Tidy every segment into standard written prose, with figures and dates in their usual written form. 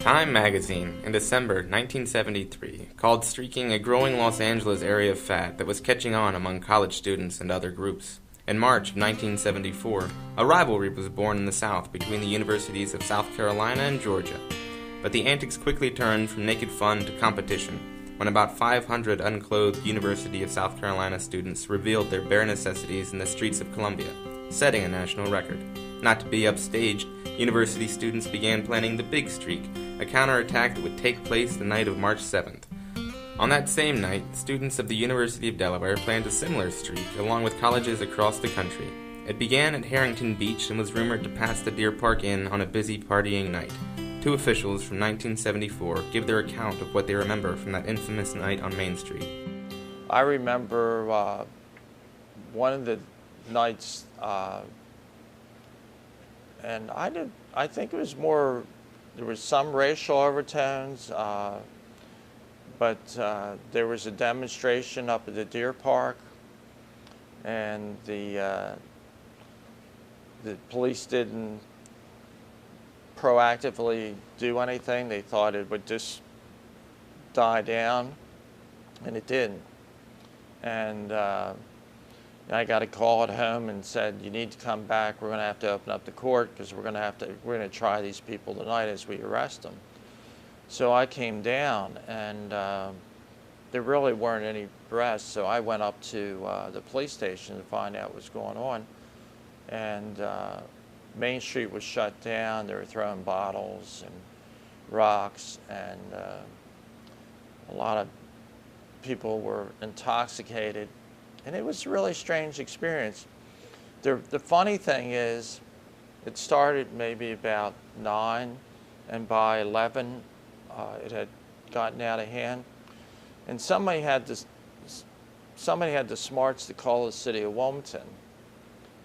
Time magazine, in December 1973, called streaking a growing Los Angeles area fad that was catching on among college students and other groups. In March of 1974, a rivalry was born in the South between the universities of South Carolina and Georgia. But the antics quickly turned from naked fun to competition, when about 500 unclothed University of South Carolina students revealed their bare necessities in the streets of Columbia, setting a national record. Not to be upstaged, university students began planning the Big Streak, a counterattack that would take place the night of March 7th. On that same night, students of the University of Delaware planned a similar streak, along with colleges across the country. It began at Harrington Beach and was rumored to pass the Deer Park Inn on a busy partying night. Two officials from 1974 give their account of what they remember from that infamous night on Main Street. I remember one of the nights, and I think it was more, there was some racial overtones, but there was a demonstration up at the Deer Park, and the police didn't proactively do anything. They thought it would just die down, and it didn't. And I got a call at home and said, "You need to come back. We're going to have to open up the court because we're going to try these people tonight as we arrest them." So I came down, and there really weren't any arrests. So I went up to the police station to find out what was going on, and Main Street was shut down. They were throwing bottles and rocks, and a lot of people were intoxicated. And it was a really strange experience. The funny thing is, it started maybe about 9, and by 11, it had gotten out of hand. And somebody had the smarts to call the city of Wilmington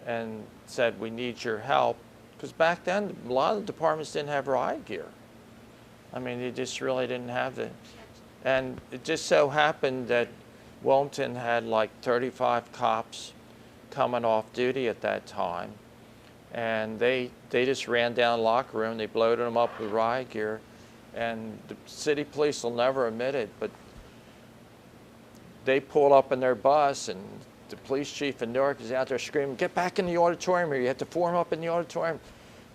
and said, "We need your help," because back then a lot of the departments didn't have riot gear. I mean, they just really didn't have the, and it just so happened that Wilmington had like 35 cops coming off duty at that time, and they just ran down the locker room. They bloated them up with riot gear, and the city police will never admit it, but they pulled up in their bus, and the police chief in Newark is out there screaming, "Get back in the auditorium here! You have to form up in the auditorium."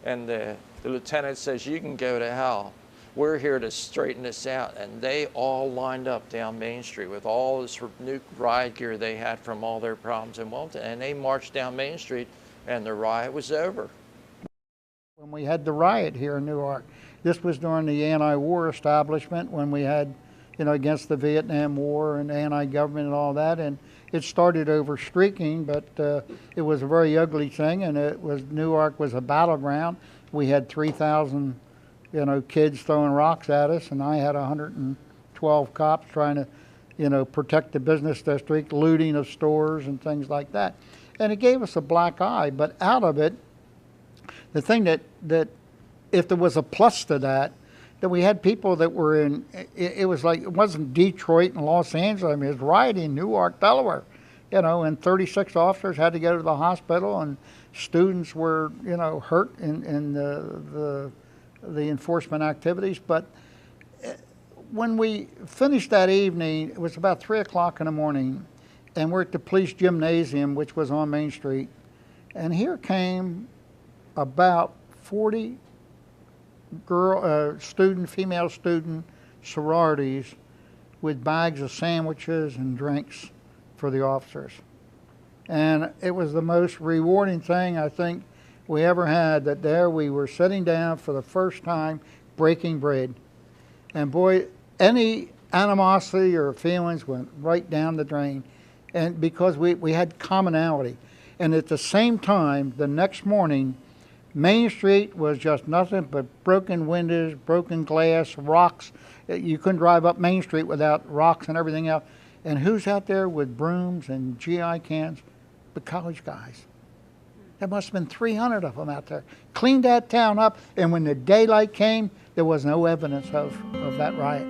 And the lieutenant says, "You can go to hell. We're here to straighten this out." And they all lined up down Main Street with all this new riot gear they had from all their problems in Wilmington, and they marched down Main Street, and the riot was over. When we had the riot here in Newark, this was during the anti-war establishment, when we had, against the Vietnam War and anti-government and all that, and it started over streaking, but it was a very ugly thing, and Newark was a battleground. We had 3,000 kids throwing rocks at us, and I had 112 cops trying to, protect the business district, looting of stores and things like that. And it gave us a black eye, but out of it, the thing that if there was a plus to that we had people that were in, it was like, it wasn't Detroit and Los Angeles, I mean, it was rioting in Newark, Delaware, and 36 officers had to go to the hospital, and students were, hurt in the enforcement activities. But when we finished that evening, it was about 3 o'clock in the morning, and we're at the police gymnasium, which was on Main Street, and here came about 40 female student sororities with bags of sandwiches and drinks for the officers. And it was the most rewarding thing I think we ever had, that there we were sitting down for the first time breaking bread. And boy, any animosity or feelings went right down the drain, and because we had commonality. And at the same time, the next morning, Main Street was just nothing but broken windows, broken glass, rocks. You couldn't drive up Main Street without rocks and everything else. And who's out there with brooms and GI cans? The college guys. There must have been 300 of them out there. Cleaned that town up, and when the daylight came, there was no evidence of that riot.